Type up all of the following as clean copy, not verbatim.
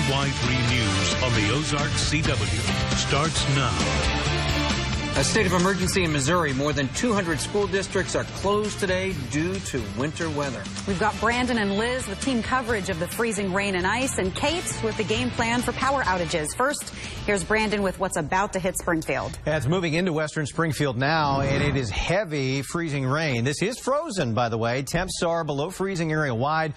KY3 News on the Ozarks CW starts now. A state of emergency in Missouri. More than 200 school districts are closed today due to winter weather. We've got Brandon and Liz with team coverage of the freezing rain and ice, and Kate with the game plan for power outages. First, here's Brandon with what's about to hit Springfield. Yeah, it's moving into western Springfield now, and it is heavy freezing rain. This is frozen, by the way. Temps are below freezing area wide.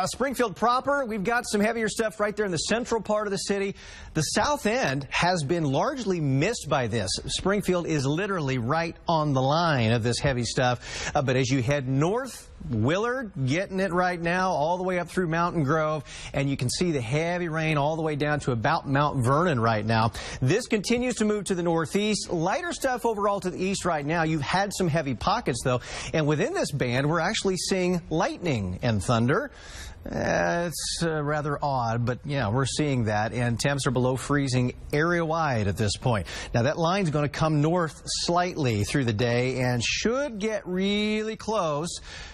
Springfield proper, we've got some heavier stuff right there in the central part of the city. The south end has been largely missed by this. Springfield is literally right on the line of this heavy stuff. But as you head north, Willard getting it right now all the way up through Mountain Grove, and you can see the heavy rain all the way down to about Mount Vernon right now. This continues to move to the northeast. Lighter stuff overall to the east right now. You've had some heavy pockets though, and within this band we're actually seeing lightning and thunder. It's rather odd, but yeah, we're seeing that, and temps are below freezing area-wide at this point. Now that line's going to come north slightly through the day and should get really close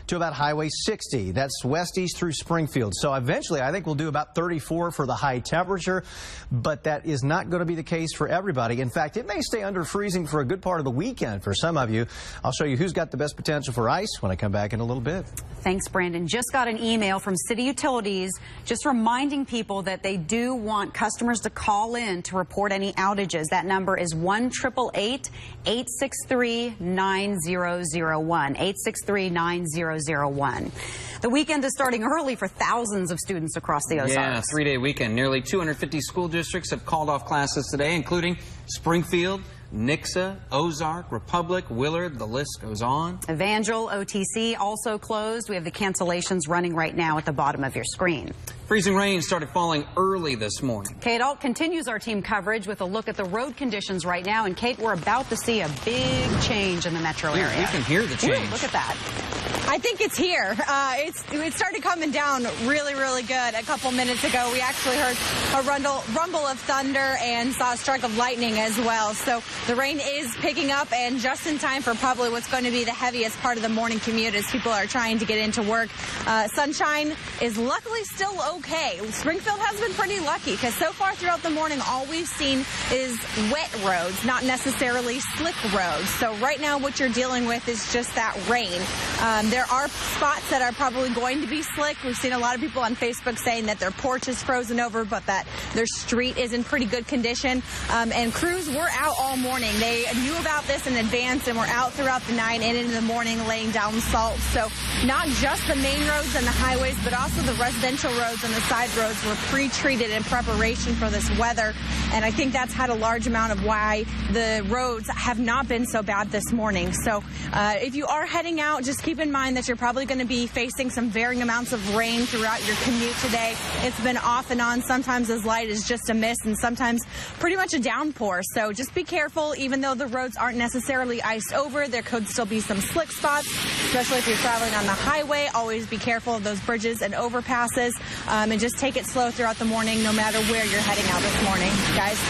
to about Highway 60. That's west-east through Springfield. So eventually I think we'll do about 34 for the high temperature, but that is not going to be the case for everybody. In fact, it may stay under freezing for a good part of the weekend for some of you. I'll show you who's got the best potential for ice when I come back in a little bit. Thanks, Brandon. Just got an email from City Utilities just reminding people that they do want customers to call in to report any outages. That number is 1-888-863-9001, 863-9001. The weekend is starting early for thousands of students across the Ozarks. Yeah, three-day weekend. Nearly 250 school districts have called off classes today, including Springfield, Nixa, Ozark, Republic, Willard, the list goes on. Evangel, OTC also closed. We have the cancellations running right now at the bottom of your screen. Freezing rain started falling early this morning. Kate Alt continues our team coverage with a look at the road conditions right now. And Kate, we're about to see a big change in the metro area. We can hear the change. Ooh, look at that. I think it's here. It started coming down really, really good a couple minutes ago. We actually heard a rumble of thunder and saw a strike of lightning as well. So the rain is picking up, and just in time for probably what's going to be the heaviest part of the morning commute as people are trying to get into work. Sunshine is luckily still okay. Springfield has been pretty lucky because so far throughout the morning, all we've seen is wet roads, not necessarily slick roads. So right now what you're dealing with is just that rain. There are spots that are probably going to be slick. We've seen a lot of people on Facebook saying that their porch is frozen over, but that their street is in pretty good condition. And crews were out all morning. They knew about this in advance and were out throughout the night and into the morning laying down salt. So not just the main roads and the highways, but also the residential roads and the side roads were pre-treated in preparation for this weather. And I think that's had a large amount of why the roads have not been so bad this morning. So if you are heading out, just keep in mind that you're probably going to be facing some varying amounts of rain throughout your commute today. It's been off and on, sometimes as light as just a mist and sometimes pretty much a downpour. So just be careful. Even though the roads aren't necessarily iced over, there could still be some slick spots, especially if you're traveling on the highway. Always be careful of those bridges and overpasses, and just take it slow throughout the morning no matter where you're heading out this morning, guys.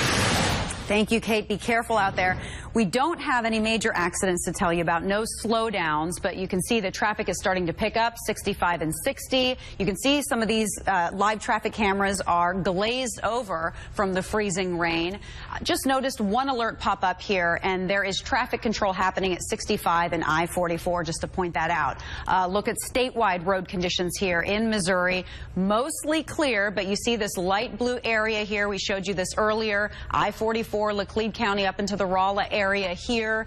Thank you, Kate. Be careful out there. We don't have any major accidents to tell you about, no slowdowns, but you can see the traffic is starting to pick up, 65 and 60. You can see some of these live traffic cameras are glazed over from the freezing rain. Just noticed one alert pop up here, and there is traffic control happening at 65 and I-44, just to point that out. Look at statewide road conditions here in Missouri. Mostly clear, but you see this light blue area here. We showed you this earlier. I-44, Laclede County up into the Rolla area here.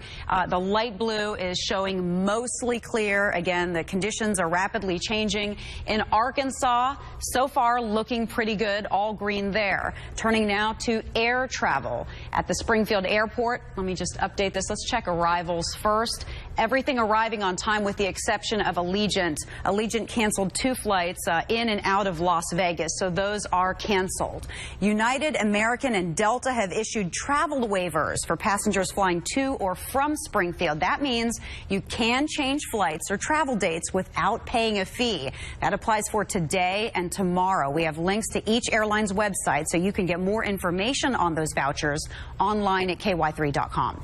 The light blue is showing mostly clear. Again, the conditions are rapidly changing. In Arkansas, so far looking pretty good, all green there. Turning now to air travel at the Springfield Airport. Let me just update this. Let's check arrivals first. Everything arriving on time with the exception of Allegiant. Allegiant canceled 2 flights in and out of Las Vegas, so those are canceled. United, American, and Delta have issued travel waivers for passengers flying to or from Springfield. That means you can change flights or travel dates without paying a fee. That applies for today and tomorrow. We have links to each airline's website so you can get more information on those vouchers online at ky3.com.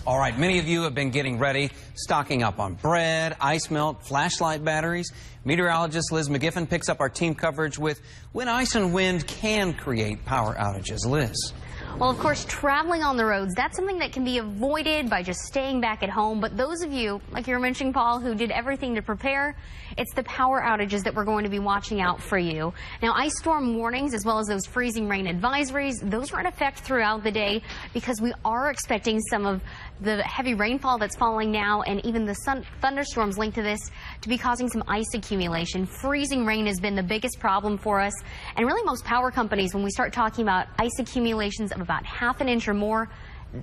All right, many of you have been getting ready, stocking up on bread, ice melt, flashlight batteries. Meteorologist Liz McGiffin picks up our team coverage with when ice and wind can create power outages. Liz. Well, of course, traveling on the roads, that's something that can be avoided by just staying back at home. But those of you, like you were mentioning, Paul, who did everything to prepare, it's the power outages that we're going to be watching out for you. Now, ice storm warnings, as well as those freezing rain advisories, those are in effect throughout the day because we are expecting some of the heavy rainfall that's falling now and even the thunderstorms linked to this to be causing some ice accumulation. Freezing rain has been the biggest problem for us. And really most power companies, when we start talking about ice accumulations of about ½ an inch or more,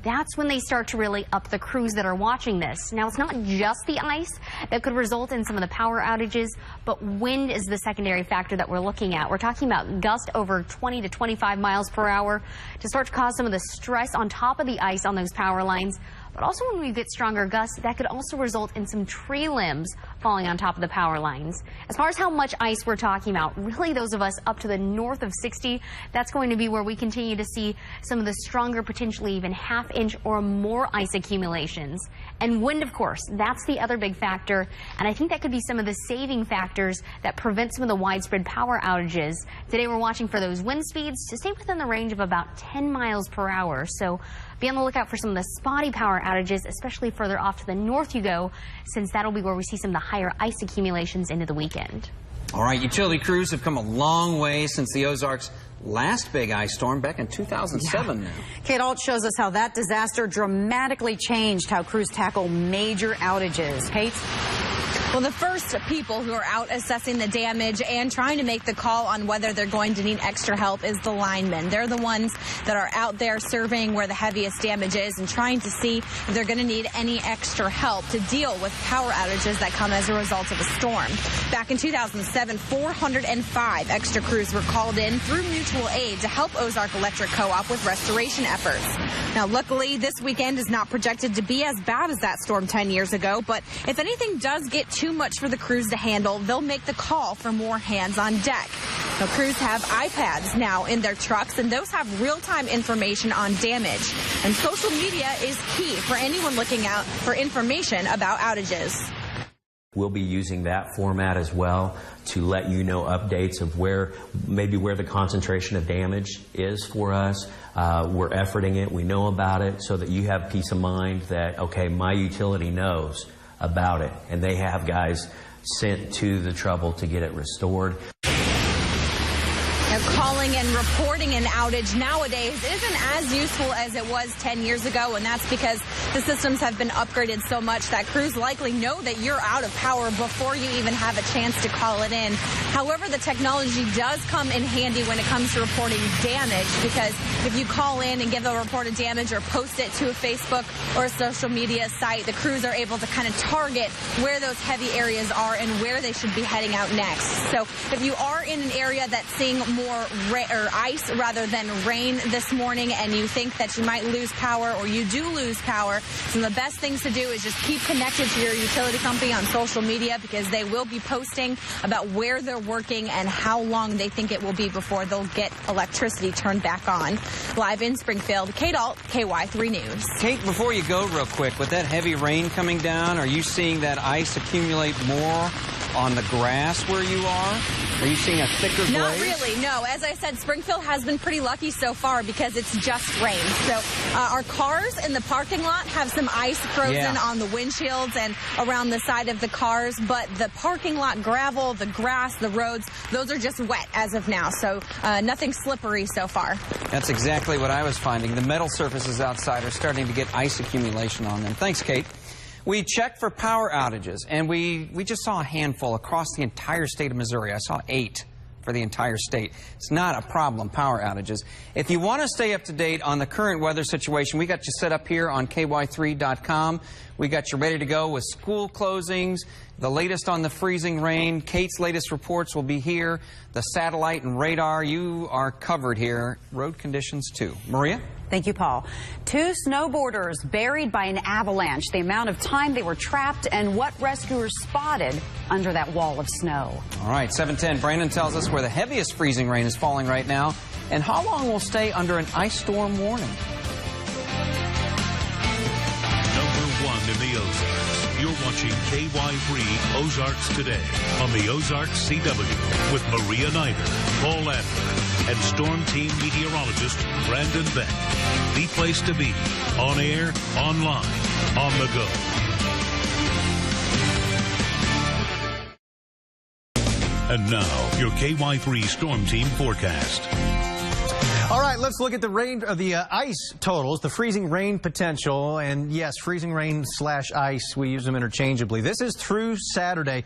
that's when they start to really up the crews that are watching this. Now, it's not just the ice that could result in some of the power outages, but wind is the secondary factor that we're looking at. We're talking about gusts over 20 to 25 miles per hour to start to cause some of the stress on top of the ice on those power lines. But also when we get stronger gusts, that could also result in some tree limbs falling on top of the power lines. As far as how much ice we're talking about, really those of us up to the north of 60, that's going to be where we continue to see some of the stronger, potentially even ½ inch or more ice accumulations. And wind, of course, that's the other big factor. And I think that could be some of the saving factors that prevent some of the widespread power outages. Today we're watching for those wind speeds to stay within the range of about 10 miles per hour. So be on the lookout for some of the spotty power outages, especially further off to the north you go, since that'll be where we see some of the higher ice accumulations into the weekend. All right, utility crews have come a long way since the Ozarks' last big ice storm back in 2007 now. Kate Alt shows us how that disaster dramatically changed how crews tackle major outages. Kate? Well, the first people who are out assessing the damage and trying to make the call on whether they're going to need extra help is the linemen. They're the ones that are out there surveying where the heaviest damage is and trying to see if they're going to need any extra help to deal with power outages that come as a result of a storm. Back in 2007, 405 extra crews were called in through mutual aid to help Ozark Electric Co-op with restoration efforts. Now, luckily, this weekend is not projected to be as bad as that storm 10 years ago, but if anything does get too much for the crews to handle, they'll make the call for more hands on deck. Now, crews have iPads now in their trucks, and those have real-time information on damage. And social media is key for anyone looking out for information about outages. We'll be using that format as well to let you know updates of where the concentration of damage is for us. We're efforting it, we know about it, so that you have peace of mind that, okay, my utility knows about it, and they have guys sent to the trouble to get it restored. Now, calling and reporting an outage nowadays isn't as useful as it was 10 years ago, and that's because the systems have been upgraded so much that crews likely know that you're out of power before you even have a chance to call it in. However, the technology does come in handy when it comes to reporting damage, because if you call in and give a report of damage or post it to a Facebook or a social media site, the crews are able to kind of target where those heavy areas are and where they should be heading out next. So if you are in an area that's seeing more ice rather than rain this morning and you think that you might lose power or you do lose power, some of the best things to do is just keep connected to your utility company on social media, because they will be posting about where they're working and how long they think it will be before they'll get electricity turned back on. Live in Springfield, Kate Alt, KY3 News. Kate, before you go real quick, with that heavy rain coming down, are you seeing that ice accumulate more on the grass where you are? Are you seeing a thicker glaze? Not really, no. As I said, Springfield has been pretty lucky so far because it's just rain. So our cars in the parking lot have some ice frozen on the windshields and around the side of the cars, but the parking lot gravel, the grass, the roads, those are just wet as of now. So nothing slippery so far. That's exactly what I was finding. The metal surfaces outside are starting to get ice accumulation on them. Thanks, Kate. We checked for power outages, and we just saw a handful across the entire state of Missouri. I saw 8 for the entire state. It's not a problem, power outages. If you want to stay up to date on the current weather situation, we got you set up here on KY3.com. We got you ready to go with school closings, the latest on the freezing rain. Kate's latest reports will be here. The satellite and radar, you are covered here. Road conditions, too. Maria? Thank you, Paul. 2 snowboarders buried by an avalanche, the amount of time they were trapped, and what rescuers spotted under that wall of snow. All right, 7:10. Brandon tells us where the heaviest freezing rain is falling right now and how long we'll stay under an ice storm warning. in the Ozarks. You're watching KY3 Ozarks Today on the Ozarks CW with Maria Nider, Paul Adler, and Storm Team meteorologist Brandon Beck. The place to be, on air, online, on the go. And now, your KY3 Storm Team forecast. All right, let's look at the rain, the ice totals, the freezing rain potential, and yes, freezing rain / ice, we use them interchangeably. This is through Saturday,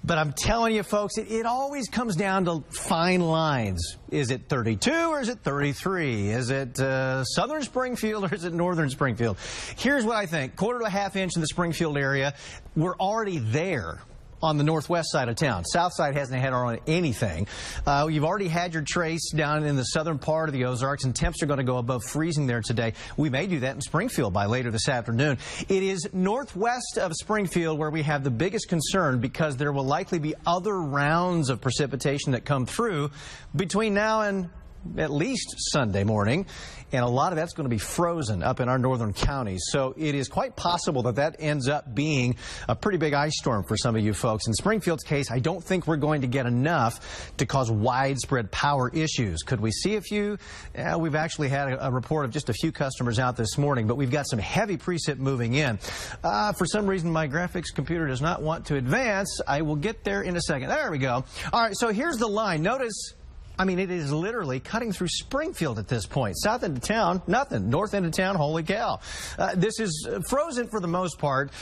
but I'm telling you, folks, it always comes down to fine lines. Is it 32 or is it 33? Is it southern Springfield or is it northern Springfield? Here's what I think. 1/4 to 1/2 inch in the Springfield area. We're already there on the northwest side of town. South side hasn't had on anything. You've already had your trace down in the southern part of the Ozarks, and temps are going to go above freezing there today. We may do that in Springfield by later this afternoon. It is northwest of Springfield where we have the biggest concern because there will likely be other rounds of precipitation that come through between now and at least Sunday morning, and a lot of that's going to be frozen up in our northern counties. So it is quite possible that that ends up being a pretty big ice storm for some of you folks. In Springfield's case, I don't think we're going to get enough to cause widespread power issues. Could we see a few? We've actually had a report of just a few customers out this morning, but we've got some heavy precip moving in. For some reason, my graphics computer does not want to advance. I will get there in a second. There we go. All right, so here's the line. Notice, I mean, it is literally cutting through Springfield at this point. South end of town, nothing. North end of town, holy cow. This is frozen for the most part.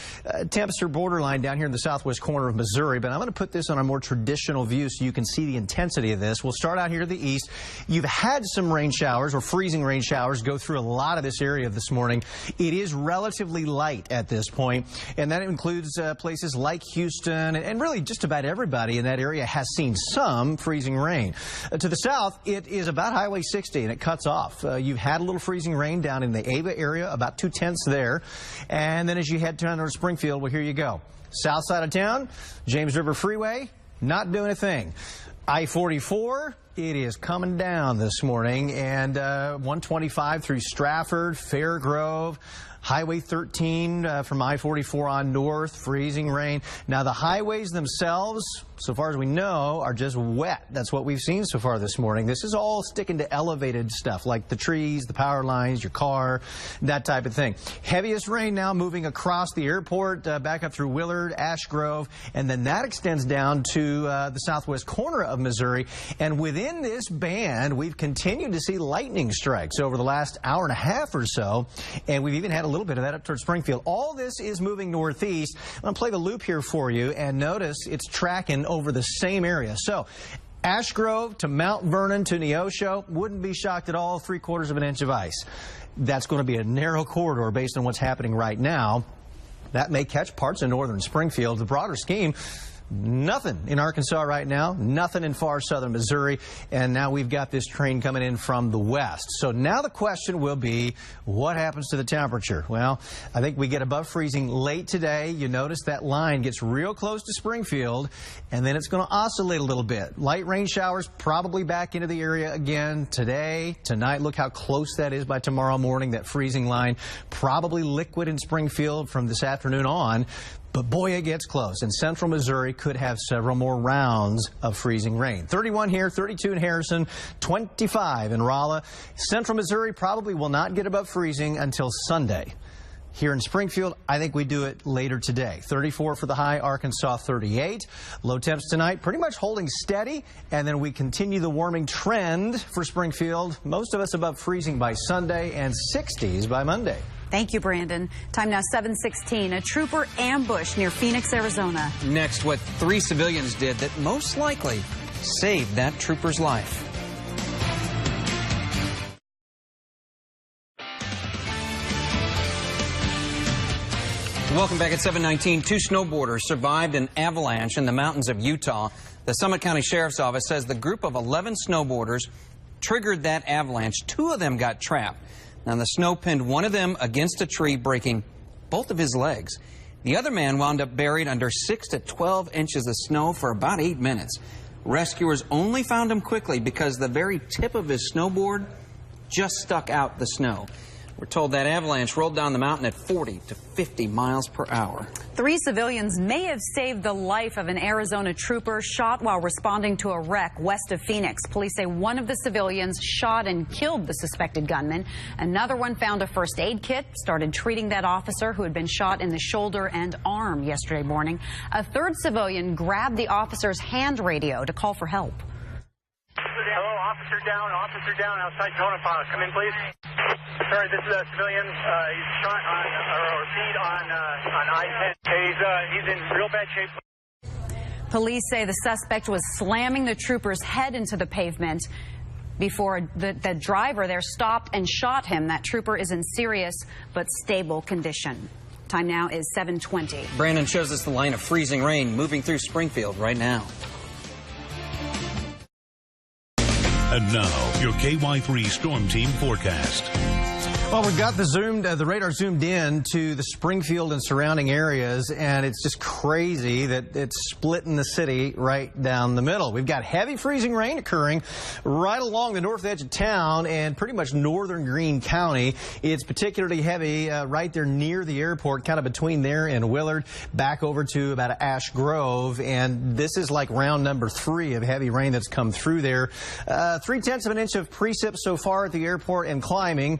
Temps are borderline down here in the southwest corner of Missouri, but I'm going to put this on a more traditional view so you can see the intensity of this. We'll start out here to the east. You've had some rain showers or freezing rain showers go through a lot of this area this morning. It is relatively light at this point, and that includes places like Houston, and really just about everybody in that area has seen some freezing rain. To the south, it is about Highway 60, and it cuts off. You've had a little freezing rain down in the Ava area, about 2/10 there. And then as you head down towards Springfield, well, here you go. South side of town, James River Freeway, not doing a thing. I-44, it is coming down this morning, and 125 through Stratford, Fairgrove, Highway 13 from I-44 on north, freezing rain. Now, the highways themselves, so far as we know, are just wet. That's what we've seen so far this morning. This is all sticking to elevated stuff like the trees, the power lines, your car, that type of thing. Heaviest rain now moving across the airport, back up through Willard, Ash Grove, and then that extends down to the southwest corner of Missouri. And within this band, we've continued to see lightning strikes over the last hour and a half or so, and we've even had a little bit of that up towards Springfield. All this is moving northeast. I'm going to play the loop here for you, and notice it's tracking over the same area. So Ash Grove to Mount Vernon to Neosho, wouldn't be shocked at all, 3/4 of an inch of ice. That's going to be a narrow corridor based on what's happening right now. That may catch parts of northern Springfield. The broader scheme, nothing in Arkansas right now, nothing in far southern Missouri, and now we've got this train coming in from the west. So now the question will be, what happens to the temperature? Well, I think we get above freezing late today. You notice that line gets real close to Springfield, and then it's going to oscillate a little bit. Light rain showers probably back into the area again today, tonight. Look how close that is by tomorrow morning, that freezing line. Probably liquid in Springfield from this afternoon on. But boy, it gets close, and central Missouri could have several more rounds of freezing rain. 31 here, 32 in Harrison, 25 in Rolla. Central Missouri probably will not get above freezing until Sunday. Here in Springfield, I think we do it later today. 34 for the high, Arkansas 38. Low temps tonight pretty much holding steady, and then we continue the warming trend for Springfield. Most of us above freezing by Sunday and 60s by Monday. Thank you, Brandon. Time now 7:16. A trooper ambushed near Phoenix, Arizona. Next, what 3 civilians did that most likely saved that trooper's life. Welcome back at 7:19. 2 snowboarders survived an avalanche in the mountains of Utah. The Summit County Sheriff's Office says the group of 11 snowboarders triggered that avalanche. 2 of them got trapped. Now, the snow pinned one of them against a tree, breaking both of his legs. The other man wound up buried under 6 to 12 inches of snow for about 8 minutes. Rescuers only found him quickly because the very tip of his snowboard just stuck out the snow. We're told that avalanche rolled down the mountain at 40 to 50 miles per hour. 3 civilians may have saved the life of an Arizona trooper shot while responding to a wreck west of Phoenix. Police say one of the civilians shot and killed the suspected gunman. Another one found a first aid kit, started treating that officer who had been shot in the shoulder and arm yesterday morning. A third civilian grabbed the officer's hand radio to call for help. Hello, officer down outside Tonopah. Come in, please. Sorry, this is a civilian. He's shot on, or feed on I-10. He's in real bad shape. Police say the suspect was slamming the trooper's head into the pavement before the driver there stopped and shot him. That trooper is in serious but stable condition. Time now is 7:20. Brandon shows us the line of freezing rain moving through Springfield right now. And now, your KY3 Storm Team forecast. Well, we've got the radar zoomed in to the Springfield and surrounding areas, and it's just crazy that it's splitting the city right down the middle. We've got heavy freezing rain occurring right along the north edge of town and pretty much northern Greene County. It's particularly heavy right there near the airport, kind of between there and Willard, back over to about Ash Grove, and this is like round number 3 of heavy rain that's come through there. 0.3 of an inch of precip so far at the airport and climbing.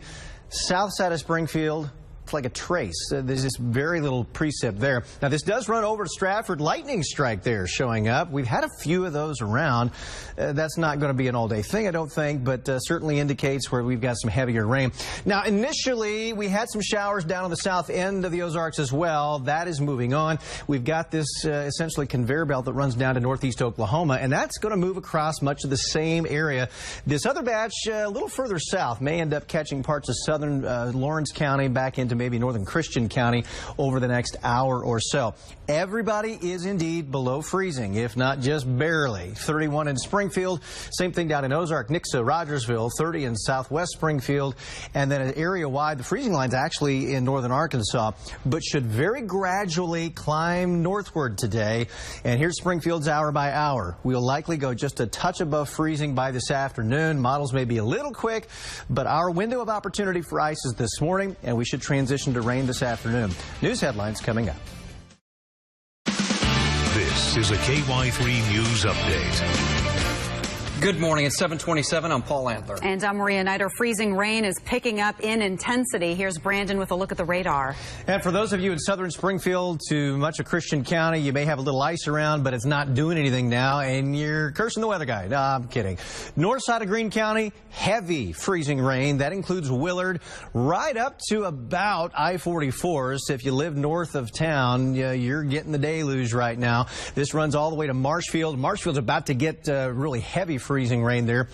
South side of Springfield, it's like a trace. There's just very little precip there. Now, this does run over to Stratford. Lightning strike there showing up. We've had a few of those around. That's not going to be an all-day thing, I don't think, but certainly indicates where we've got some heavier rain. Now, initially, we had some showers down on the south end of the Ozarks as well. That is moving on. We've got this essentially conveyor belt that runs down to northeast Oklahoma, and that's going to move across much of the same area. This other batch, a little further south, may end up catching parts of southern Lawrence County back into maybe northern Christian County over the next hour or so. Everybody is indeed below freezing, if not just barely. 31 in Springfield, same thing down in Ozark, Nixa, Rogersville, 30 in southwest Springfield, and then area-wide, the freezing line's actually in northern Arkansas, but should very gradually climb northward today. And here's Springfield's hour by hour. We'll likely go just a touch above freezing by this afternoon. Models may be a little quick, but our window of opportunity for ice is this morning, and we should transition to rain this afternoon. News headlines coming up. This is a KY3 News Update. Good morning. It's 7:27. I'm Paul Adler. And I'm Maria Nider. Freezing rain is picking up in intensity. Here's Brandon with a look at the radar. And for those of you in southern Springfield to much of Christian County, you may have a little ice around, but it's not doing anything now, and you're cursing the weather guy. No, I'm kidding. North side of Greene County, heavy freezing rain. That includes Willard right up to about I-44. So if you live north of town, you're getting the deluge right now. This runs all the way to Marshfield. Marshfield's about to get really heavy freezing rain there,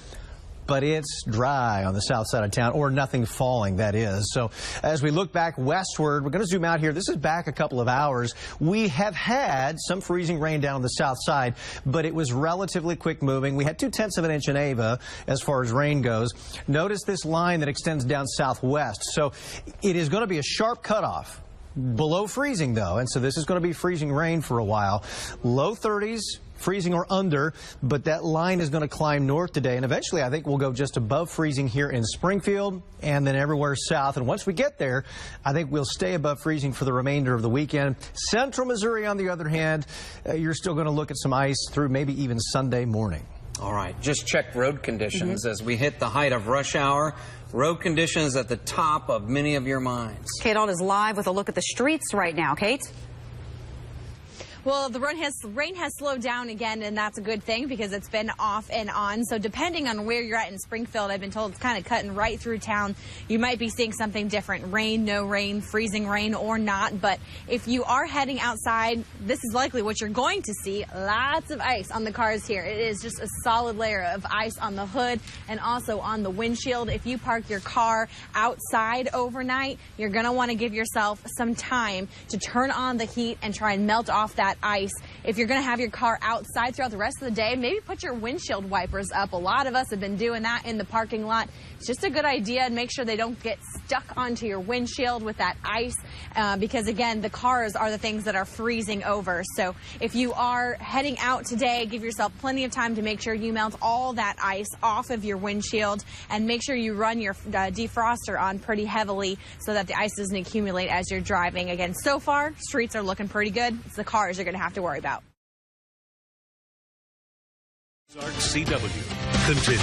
but it's dry on the south side of town, or nothing falling, that is. So as we look back westward, we're going to zoom out here. This is back a couple of hours. We have had some freezing rain down on the south side, but it was relatively quick moving. We had 0.2 of an inch in Ava as far as rain goes. Notice this line that extends down southwest. So it is going to be a sharp cutoff. Below freezing, though, and so this is going to be freezing rain for a while. Low 30s. Freezing or under, but that line is going to climb north today, and eventually I think we'll go just above freezing here in Springfield and then everywhere south. And once we get there, I think we'll stay above freezing for the remainder of the weekend. Central Missouri, on the other hand, you're still going to look at some ice through maybe even Sunday morning. All right, just check road conditions as we hit the height of rush hour. Road conditions at the top of many of your minds. Kate Ault is live with a look at the streets right now. Kate? Well, the rain has slowed down again, and that's a good thing because it's been off and on. So depending on where you're at in Springfield, I've been told it's kind of cutting right through town. You might be seeing something different. Rain, no rain, freezing rain or not. But if you are heading outside, this is likely what you're going to see. Lots of ice on the cars here. It is just a solid layer of ice on the hood and also on the windshield. If you park your car outside overnight, you're going to want to give yourself some time to turn on the heat and try and melt off that that ice. If you're going to have your car outside throughout the rest of the day, maybe put your windshield wipers up. A lot of us have been doing that in the parking lot. It's just a good idea, and make sure they don't get stuck onto your windshield with that ice because, again, the cars are the things that are freezing over. So if you are heading out today, give yourself plenty of time to make sure you melt all that ice off of your windshield, and make sure you run your defroster on pretty heavily so that the ice doesn't accumulate as you're driving. Again, so far, streets are looking pretty good. It's the cars you're going to have to worry about. Ozarks CW continues.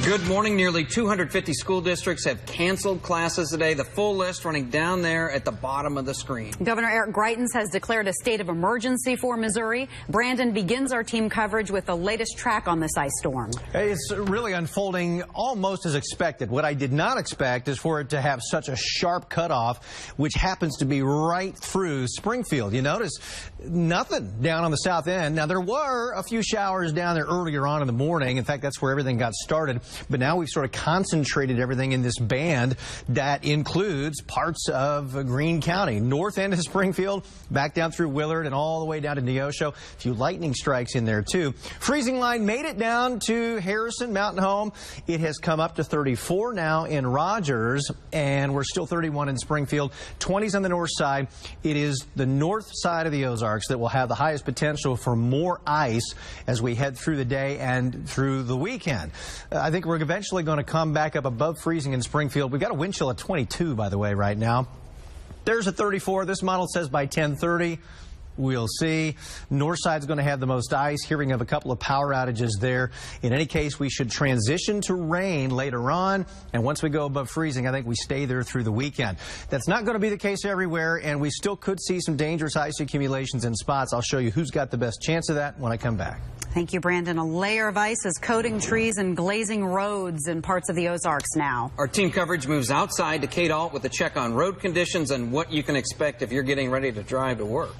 Good morning. Nearly 250 school districts have canceled classes today. The full list running down there at the bottom of the screen. Governor Eric Greitens has declared a state of emergency for Missouri. Brandon begins our team coverage with the latest track on this ice storm. It's really unfolding almost as expected. What I did not expect is for it to have such a sharp cutoff, which happens to be right through Springfield. You notice nothing down on the south end. Now, there were a few showers down there earlier on in the morning. In fact, that's where everything got started. But now we've sort of concentrated everything in this band that includes parts of Greene County, north end of Springfield, back down through Willard and all the way down to Neosho. A few lightning strikes in there, too. Freezing line made it down to Harrison, Mountain Home. It has come up to 34 now in Rogers, and we're still 31 in Springfield. 20s on the north side. It is the north side of the Ozarks that will have the highest potential for more ice as we head through the day and through the weekend. I think we're eventually going to come back up above freezing in Springfield. We've got a wind chill at 22, by the way, right now. There's a 34. This model says by 10:30. We'll see. North side's going to have the most ice. Hearing of a couple of power outages there. In any case, we should transition to rain later on. And once we go above freezing, I think we stay there through the weekend. That's not going to be the case everywhere, and we still could see some dangerous ice accumulations in spots. I'll show you who's got the best chance of that when I come back. Thank you, Brandon. A layer of ice is coating trees and glazing roads in parts of the Ozarks now. Our team coverage moves outside to Kate Alt with a check on road conditions and what you can expect if you're getting ready to drive to work.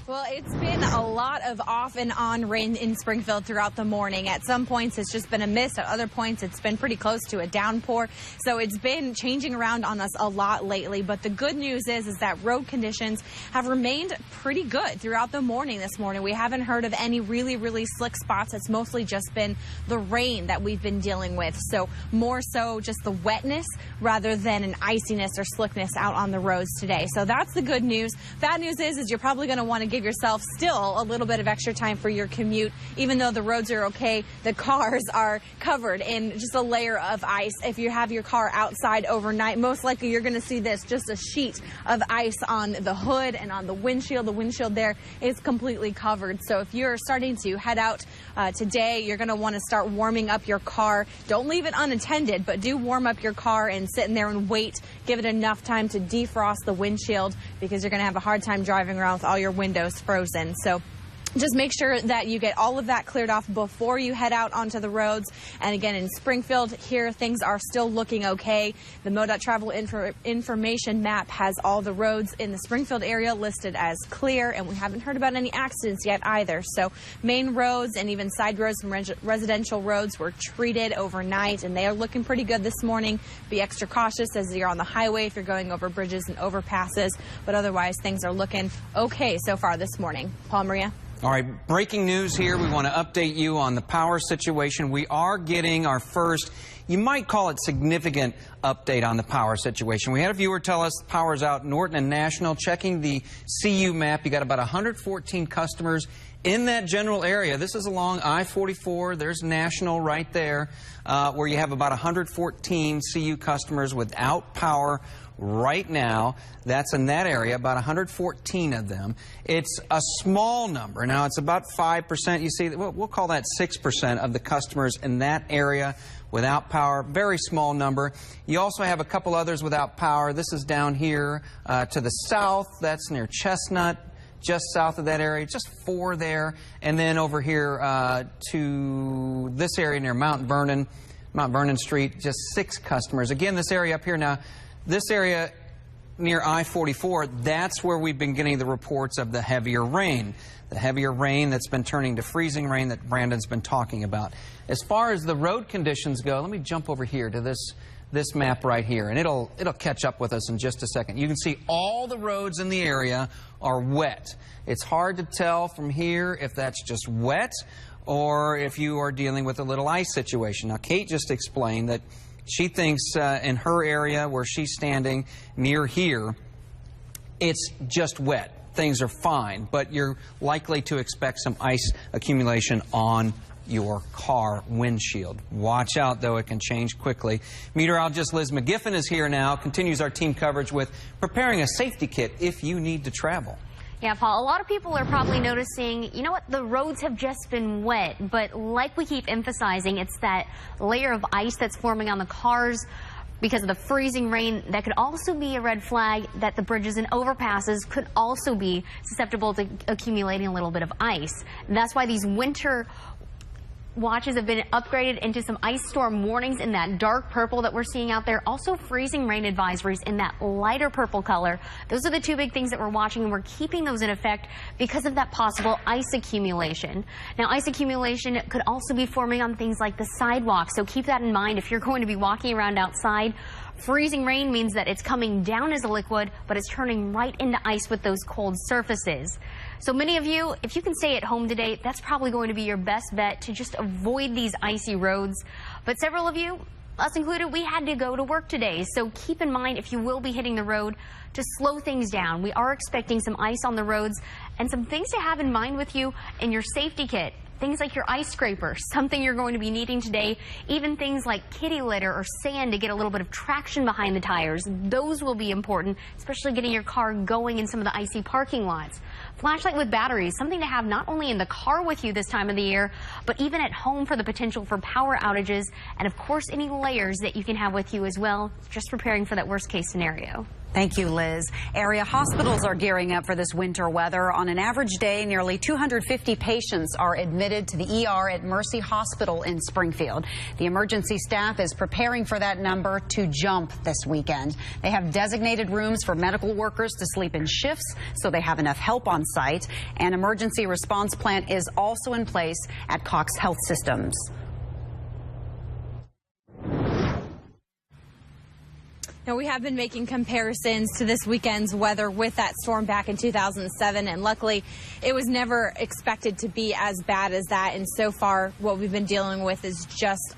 Well, it's been a lot of off and on rain in Springfield throughout the morning. At some points, it's just been a mist. At other points, it's been pretty close to a downpour. So it's been changing around on us a lot lately. But the good news is that road conditions have remained pretty good throughout the morning this morning. We haven't heard of any really, really slick spots. It's mostly just been the rain that we've been dealing with. So more so just the wetness rather than an iciness or slickness out on the roads today. So that's the good news. Bad news is you're probably going to want to give yourself still a little bit of extra time for your commute. Even though the roads are okay, the cars are covered in just a layer of ice. If you have your car outside overnight, most likely you're going to see this, just a sheet of ice on the hood and on the windshield. The windshield there is completely covered. So if you're starting to head out today, you're going to want to start warming up your car. Don't leave it unattended, but do warm up your car and sit in there and wait. Give it enough time to defrost the windshield because you're going to have a hard time driving around with all your windows frozen. So just make sure that you get all of that cleared off before you head out onto the roads. And again, in Springfield, here things are still looking okay. The MoDOT travel information map has all the roads in the Springfield area listed as clear, and we haven't heard about any accidents yet either. So main roads and even side roads from residential roads were treated overnight, and they are looking pretty good this morning. Be extra cautious as you're on the highway if you're going over bridges and overpasses, but otherwise things are looking okay so far this morning. Paul, Maria? All right, breaking news here. We want to update you on the power situation. We are getting our first, you might call it significant update on the power situation. We had a viewer tell us power's out Norton and National. Checking the CU map, you got about 114 customers in that general area. This is along I-44. There's National right there, where you have about 114 CU customers without power right now. That's in that area, about 114 of them. It's a small number. Now, it's about 5%. You see, we'll call that 6% of the customers in that area without power. Very small number. You also have a couple others without power. This is down here to the south. That's near Chestnut, just south of that area. Just 4 there. And then over here to this area near Mount Vernon Street, just 6 customers. Again, this area up here now, this area near I-44, that's where we've been getting the reports of the heavier rain. The heavier rain that's been turning to freezing rain that Brandon's been talking about. As far as the road conditions go, let me jump over here to this this map right here, and it'll catch up with us in just a second. You can see all the roads in the area are wet. It's hard to tell from here if that's just wet or if you are dealing with a little ice situation. Now, Kate just explained that she thinks in her area where she's standing near here, it's just wet. Things are fine, but you're likely to expect some ice accumulation on your car windshield. Watch out, though, it can change quickly. Meteorologist Liz McGiffin is here now, continues our team coverage with preparing a safety kit if you need to travel. Yeah, Paul, a lot of people are probably noticing, you know what, the roads have just been wet, but like we keep emphasizing, it's that layer of ice that's forming on the cars because of the freezing rain. That could also be a red flag that the bridges and overpasses could also be susceptible to accumulating a little bit of ice. And that's why these winter watches have been upgraded into some ice storm warnings in that dark purple that we're seeing out there. Also freezing rain advisories in that lighter purple color. Those are the two big things that we're watching, and we're keeping those in effect because of that possible ice accumulation. Now, ice accumulation could also be forming on things like the sidewalk, so keep that in mind if you're going to be walking around outside. Freezing rain means that it's coming down as a liquid, but it's turning right into ice with those cold surfaces. So many of you, if you can stay at home today, that's probably going to be your best bet to just avoid these icy roads. But several of you, us included, we had to go to work today. So keep in mind, if you will be hitting the road, to slow things down. We are expecting some ice on the roads and some things to have in mind with you in your safety kit. Things like your ice scraper, something you're going to be needing today. Even things like kitty litter or sand to get a little bit of traction behind the tires. Those will be important, especially getting your car going in some of the icy parking lots. Flashlight with batteries, something to have not only in the car with you this time of the year, but even at home for the potential for power outages. And of course, any layers that you can have with you as well, just preparing for that worst case scenario. Thank you, Liz. Area hospitals are gearing up for this winter weather. On an average day, nearly 250 patients are admitted to the ER at Mercy Hospital in Springfield. The emergency staff is preparing for that number to jump this weekend. They have designated rooms for medical workers to sleep in shifts, so they have enough help on site. An emergency response plan is also in place at Cox Health Systems. Now, we have been making comparisons to this weekend's weather with that storm back in 2007, and luckily it was never expected to be as bad as that. And so far, what we've been dealing with is just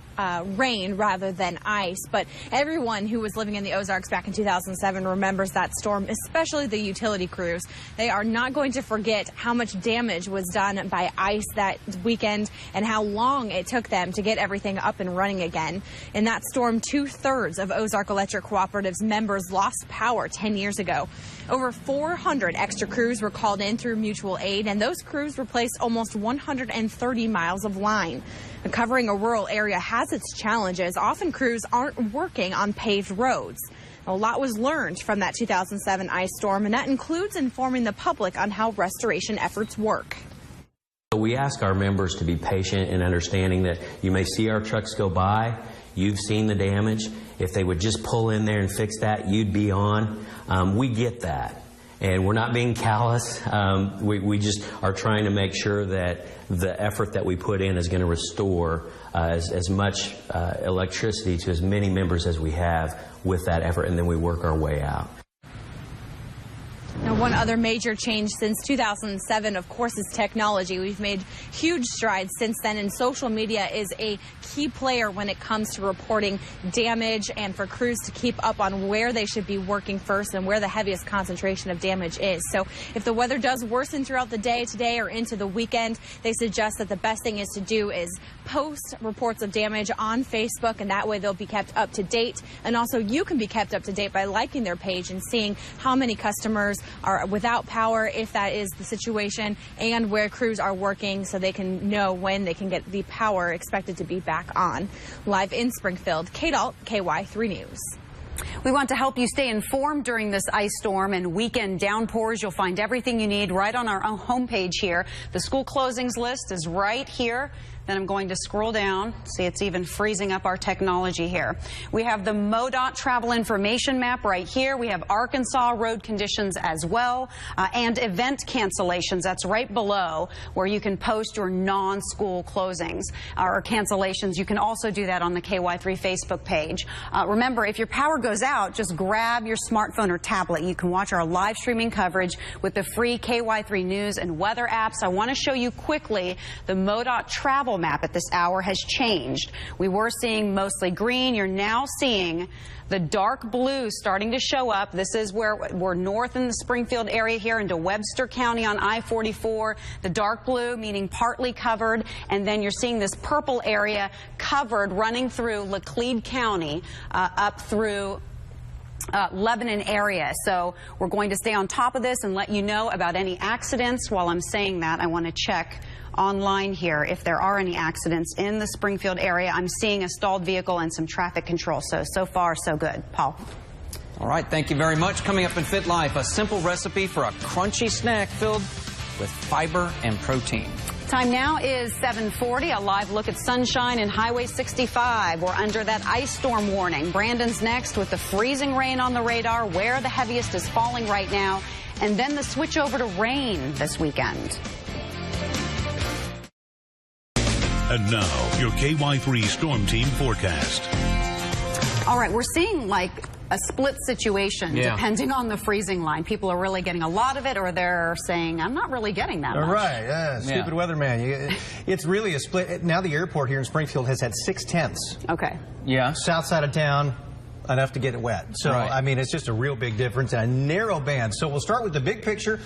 rain rather than ice. But everyone who was living in the Ozarks back in 2007 remembers that storm, especially the utility crews. They are not going to forget how much damage was done by ice that weekend and how long it took them to get everything up and running again. In that storm, 2/3 of Ozark Electric Cooperative's members lost power 10 years ago. Over 400 extra crews were called in through mutual aid, and those crews replaced almost 130 miles of line. Covering a rural area has its challenges. Often crews aren't working on paved roads. A lot was learned from that 2007 ice storm, and that includes informing the public on how restoration efforts work. We ask our members to be patient and understanding that you may see our trucks go by, you've seen the damage. If they would just pull in there and fix that, you'd be on. We get that. And we're not being callous. We just are trying to make sure that the effort that we put in is going to restore as much electricity to as many members as we have with that effort, and then we work our way out. Now, one other major change since 2007, of course, is technology. We've made huge strides since then, and social media is a key player when it comes to reporting damage and for crews to keep up on where they should be working first and where the heaviest concentration of damage is. So if the weather does worsen throughout the day today or into the weekend, they suggest that the best thing is to do is post reports of damage on Facebook, and that way they'll be kept up to date. And also you can be kept up to date by liking their page and seeing how many customers are without power, if that is the situation, and where crews are working so they can know when they can get the power expected to be back on. Live in Springfield, Kate Alt, KY3 News. We want to help you stay informed during this ice storm and weekend downpours. You'll find everything you need right on our homepage here. The school closings list is right here. Then I'm going to scroll down. See, it's even freezing up our technology here. We have the MoDOT travel information map right here. We have Arkansas road conditions as well, and event cancellations. That's right below where you can post your non-school closings or cancellations. You can also do that on the KY3 Facebook page. Remember, if your power goes out, just grab your smartphone or tablet. You can watch our live streaming coverage with the free KY3 News and weather apps. I want to show you quickly the MoDOT travel map at this hour has changed. We were seeing mostly green. You're now seeing the dark blue starting to show up. This is where we're north in the Springfield area here into Webster County on I-44. The dark blue meaning partly covered, and then you're seeing this purple area covered running through Laclede County up through Lebanon area. So we're going to stay on top of this and let you know about any accidents. While I'm saying that, I want to check online here if there are any accidents in the Springfield area. I'm seeing a stalled vehicle and some traffic control. So far, so good. Paul. All right, thank you very much. Coming up in Fit Life, a simple recipe for a crunchy snack filled with fiber and protein. Time now is 7:40. A live look at sunshine and Highway 65. We're under that ice storm warning. Brandon's next with the freezing rain on the radar, where the heaviest is falling right now, and then the switch over to rain this weekend. And now, your KY3 Storm Team forecast. All right, we're seeing like a split situation depending on the freezing line. People are really getting a lot of it, or they're saying, I'm not really getting that much. Right, stupid weatherman. It's really a split. Now the airport here in Springfield has had 6/10. Okay. Yeah. South side of town, enough to get it wet. So, I mean, it's just a real big difference, a narrow band. So we'll start with the big picture.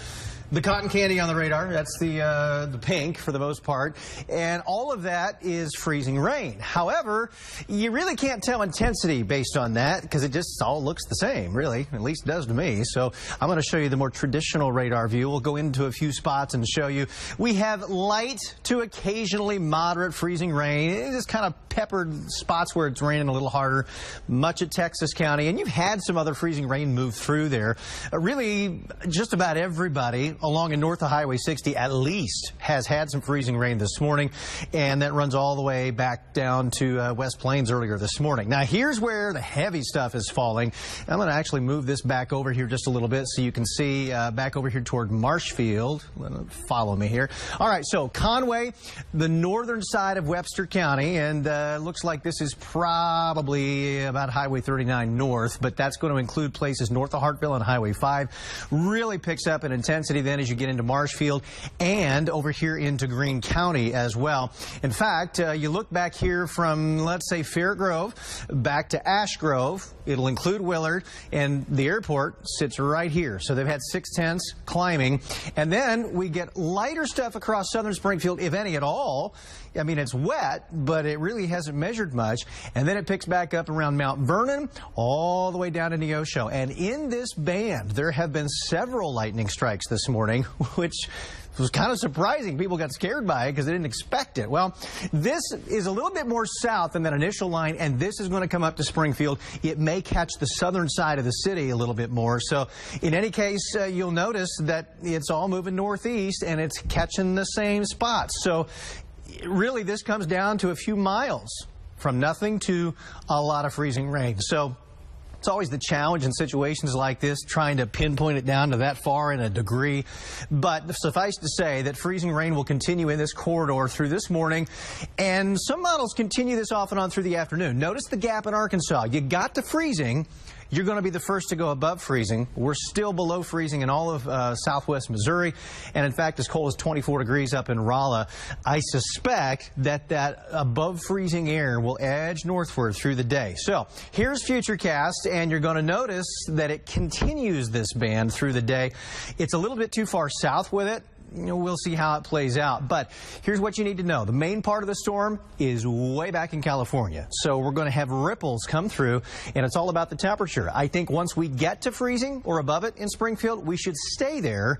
The cotton candy on the radar, that's the pink for the most part, and all of that is freezing rain. However, you really can't tell intensity based on that because it just all looks the same, really, at least it does to me. So I'm going to show you the more traditional radar view. We'll go into a few spots and show you. We have light to occasionally moderate freezing rain. It's just kind of peppered spots where it's raining a little harder, much of Texas County, and you've had some other freezing rain move through there. Really, just about everybody along and north of Highway 60 at least has had some freezing rain this morning, and that runs all the way back down to West Plains earlier this morning. Now here's where the heavy stuff is falling. I'm going to actually move this back over here just a little bit so you can see back over here toward Marshfield. Follow me here. All right, so Conway, the northern side of Webster County, and looks like this is probably about Highway 39 north, but that's going to include places north of Hartville and Highway 5. Really picks up in intensity then as you get into Marshfield and over here into Greene County as well. In fact, you look back here from, let's say, Fairgrove back to Ash Grove. It'll include Willard, and the airport sits right here. So they've had 6/10 climbing. And then we get lighter stuff across southern Springfield, if any at all. I mean, it's wet, but it really hasn't measured much. And then it picks back up around Mount Vernon, all the way down to Neosho. And in this band, there have been several lightning strikes this morning, which was kind of surprising. People got scared by it because they didn't expect it. Well, this is a little bit more south than that initial line, and this is going to come up to Springfield. It may catch the southern side of the city a little bit more. So in any case, you'll notice that it's all moving northeast, and it's catching the same spots. So really, this comes down to a few miles from nothing to a lot of freezing rain. So it's always the challenge in situations like this, trying to pinpoint it down to that far in a degree. But suffice to say that freezing rain will continue in this corridor through this morning, and some models continue this off and on through the afternoon. Notice the gap in Arkansas. You got to freezing. You're going to be the first to go above freezing. We're still below freezing in all of southwest Missouri, and in fact as cold as 24 degrees up in Rolla. I suspect that that above freezing air will edge northward through the day. So here's Futurecast, and you're going to notice that it continues this band through the day. It's a little bit too far south with it. We'll see how it plays out. But here's what you need to know. The main part of the storm is way back in California. So we're going to have ripples come through, and it's all about the temperature. I think once we get to freezing or above it in Springfield, we should stay there.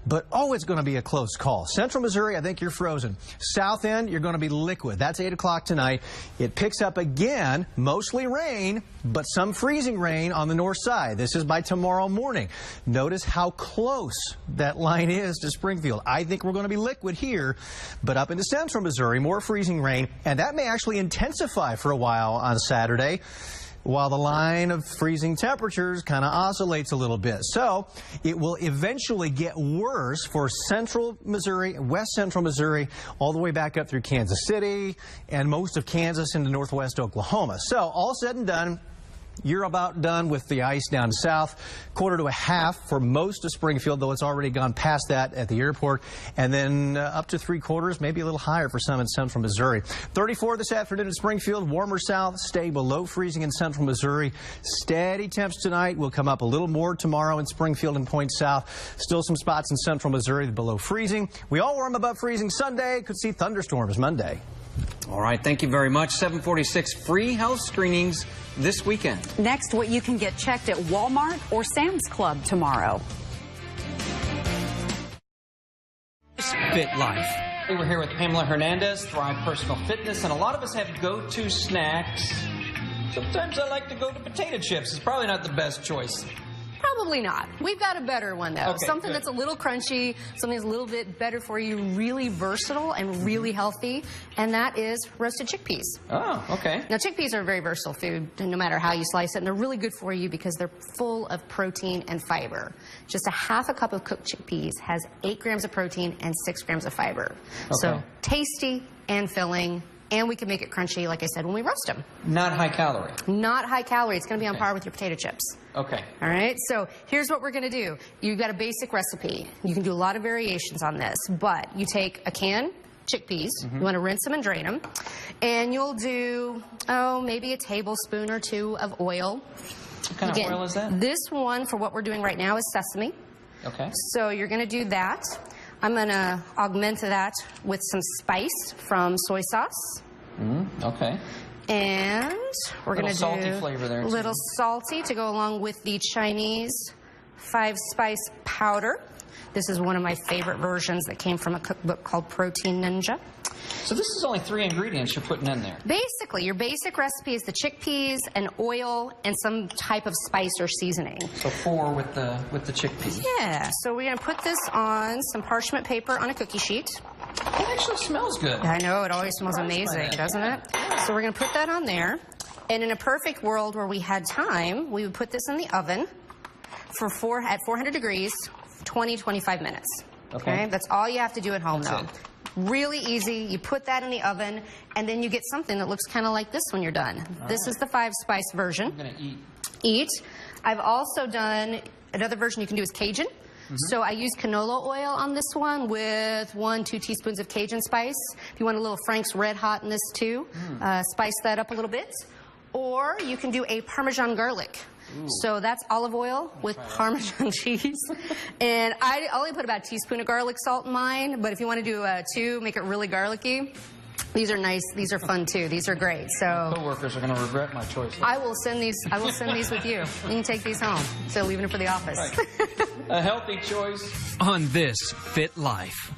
But, oh, it's going to be a close call. Central Missouri, I think you're frozen. South end, you're going to be liquid. That's 8 o'clock tonight. It picks up again, mostly rain, but some freezing rain on the north side. This is by tomorrow morning. Notice how close that line is to Springfield. Springfield. I think we're going to be liquid here, but up into central Missouri, more freezing rain, and that may actually intensify for a while on Saturday, while the line of freezing temperatures kind of oscillates a little bit. So it will eventually get worse for central Missouri, west central Missouri, all the way back up through Kansas City and most of Kansas into northwest Oklahoma. So all said and done, you're about done with the ice down south. 1/4 to 1/2 for most of Springfield, though it's already gone past that at the airport. And then up to 3/4, maybe a little higher for some in central Missouri. 34 this afternoon in Springfield. Warmer south, stay below freezing in central Missouri. Steady temps tonight. Will come up a little more tomorrow in Springfield and Point South. Still some spots in central Missouri below freezing. We all warm above freezing Sunday. Could see thunderstorms Monday. All right, thank you very much. 746 free health screenings this weekend. Next, what you can get checked at Walmart or Sam's Club tomorrow. Fit Life. We're here with Pamela Hernandez, Thrive Personal Fitness, and a lot of us have go-to snacks. Sometimes I like to go to potato chips. It's probably not the best choice. Probably not. We've got a better one, though. Okay, something good. that's a little crunchy, something that's a little bit better for you, really versatile and really healthy, and that is roasted chickpeas. Oh, okay. Now, chickpeas are a very versatile food, no matter how you slice it, and they're really good for you because they're full of protein and fiber. Just a 1/2 cup of cooked chickpeas has 8 grams of protein and 6 grams of fiber. Okay. So tasty and filling, and we can make it crunchy, like I said, when we roast them. Not high calorie. Not high calorie. It's going to be on par with your potato chips. Okay. All right, so here's what we're going to do. You've got a basic recipe. You can do a lot of variations on this, but you take a can, chickpeas, you want to rinse them and drain them, and you'll do, maybe a tablespoon or 2 of oil. What kind of oil is that? This one, for what we're doing right now, is sesame. Okay. So you're going to do that. I'm going to augment that with some spice from soy sauce. Okay. And we're going to do salty flavor there, a little salty to go along with the Chinese 5-spice powder. This is one of my favorite versions that came from a cookbook called Protein Ninja. So this is only 3 ingredients you're putting in there. Basically, your basic recipe is the chickpeas, and oil, and some type of spice or seasoning. So 4 with the chickpeas. Yeah, so we're going to put this on some parchment paper on a cookie sheet. It actually smells good. I know, it always smells amazing, doesn't it? So we're going to put that on there. And in a perfect world where we had time, we would put this in the oven for at 400 degrees, 20-25 minutes. Okay? That's all you have to do at home, though. Really easy. You put that in the oven, and then you get something that looks kind of like this when you're done. This is the 5-spice version. I'm going to Eat. I've also done, another version you can do is Cajun. So I use canola oil on this one with 1-2 teaspoons of Cajun spice. If you want a little Frank's Red Hot in this too, spice that up a little bit. Or you can do a Parmesan garlic. So that's olive oil with Parmesan cheese. And I only put about a teaspoon of garlic salt in mine, but if you want to do 2, make it really garlicky. These are nice. These are fun too. These are great. So coworkers are going to regret my choice. I will send these. I will send these with you. You can take these home. So leaving it for the office. Right. A healthy choice. On this Fit Life.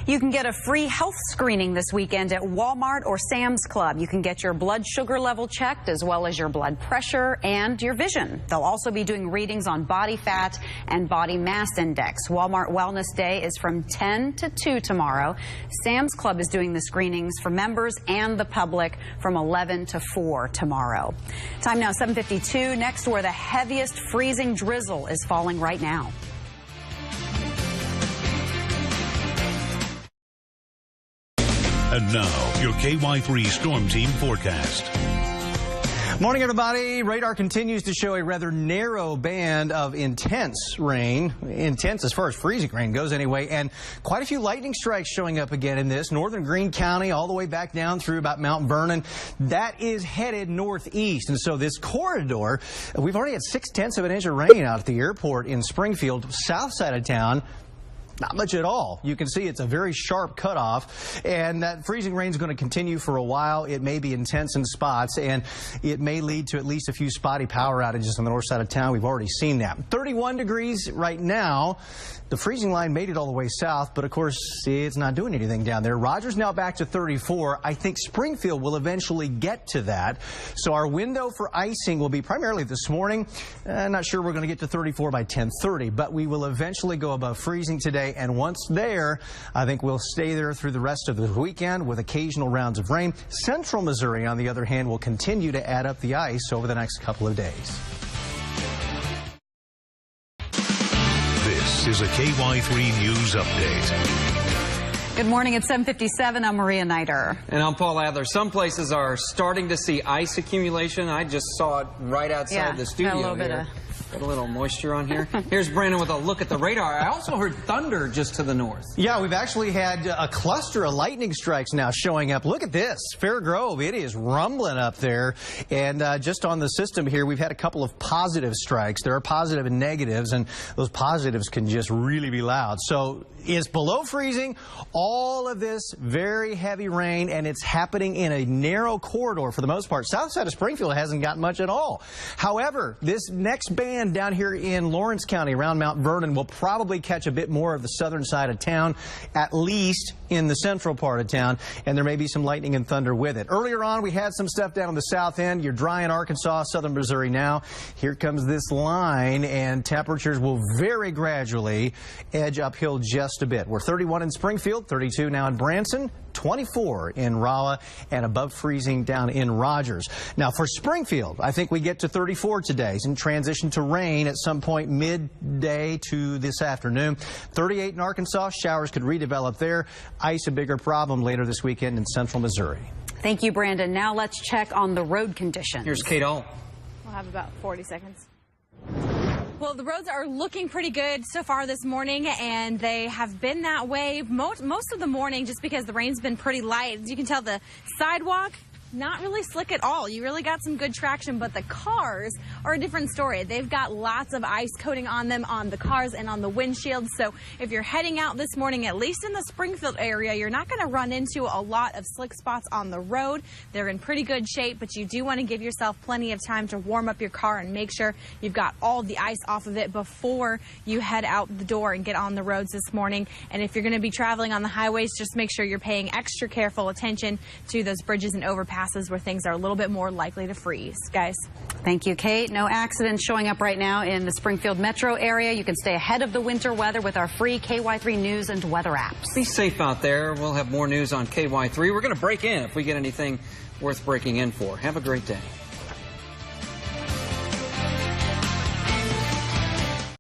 You can get a free health screening this weekend at Walmart or Sam's Club. You can get your blood sugar level checked, as well as your blood pressure and your vision. They'll also be doing readings on body fat and body mass index. Walmart Wellness Day is from 10 to 2 tomorrow. Sam's Club is doing the screenings for members and the public from 11 to 4 tomorrow. Time now 7:52. Next, where the heaviest freezing drizzle is falling right now. And now, your KY3 Storm Team forecast. Morning, everybody. Radar continues to show a rather narrow band of intense rain. Intense as far as freezing rain goes anyway. And quite a few lightning strikes showing up again in this. Northern Greene County all the way back down through about Mount Vernon. That is headed northeast. And so this corridor, we've already had 0.6 of an inch of rain out at the airport in Springfield, south side of town. Not much at all. You can see it's a very sharp cutoff, and that freezing rain is going to continue for a while. It may be intense in spots, and it may lead to at least a few spotty power outages on the north side of town. We've already seen that. 31 degrees right now. The freezing line made it all the way south, but of course it's not doing anything down there. Rogers now back to 34. I think Springfield will eventually get to that. So our window for icing will be primarily this morning. Not sure we're going to get to 34 by 10:30, but we will eventually go above freezing today. today. And once there, I think we'll stay there through the rest of the weekend with occasional rounds of rain. Central Missouri, on the other hand, will continue to add up the ice over the next couple of days. This is a KY3 News Update. Good morning at 7:57. I'm Maria Nider. And I'm Paul Adler. Some places are starting to see ice accumulation. I just saw it right outside the studio. Got a little bit here. Got a little moisture on here. Here's Brandon with a look at the radar. I also heard thunder just to the north. Yeah, we've actually had a cluster of lightning strikes now showing up. Look at this. Fair Grove, it is rumbling up there. And just on the system here, we've had a couple of positive strikes. There are positive and negatives, and those positives can just really be loud. So it's below freezing. All of this very heavy rain, and it's happening in a narrow corridor for the most part. South side of Springfield hasn't gotten much at all. However, this next band down here in Lawrence County around Mount Vernon will probably catch a bit more of the southern side of town, at least in the central part of town, and there may be some lightning and thunder with it. Earlier on, we had some stuff down on the south end. You're dry in Arkansas, southern Missouri now. Here comes this line, and temperatures will very gradually edge uphill just a bit. We're 31 in Springfield, 32 now in Branson, 24 in Rolla, and above freezing down in Rogers. Now for Springfield, I think we get to 34 today and transition to rain at some point midday to this afternoon. 38 in Arkansas, showers could redevelop there. Ice a bigger problem later this weekend in central Missouri. Thank you, Brandon. Now let's check on the road conditions. Here's Kate All. We'll have about 40 seconds. Well, the roads are looking pretty good so far this morning, and they have been that way most of the morning just because the rain's been pretty light. As you can tell, the sidewalk, not really slick at all. You really got some good traction, but the cars are a different story. They've got lots of ice coating on them, on the cars and on the windshields. So if you're heading out this morning, at least in the Springfield area, you're not going to run into a lot of slick spots on the road. They're in pretty good shape, but you do want to give yourself plenty of time to warm up your car and make sure you've got all the ice off of it before you head out the door and get on the roads this morning. And if you're going to be traveling on the highways, just make sure you're paying extra careful attention to those bridges and overpasses where things are a little bit more likely to freeze. Guys. Thank you, Kate. No accidents showing up right now in the Springfield metro area. You can stay ahead of the winter weather with our free KY3 News and weather apps. Be safe out there. We'll have more news on KY3. We're going to break in if we get anything worth breaking in for. Have a great day.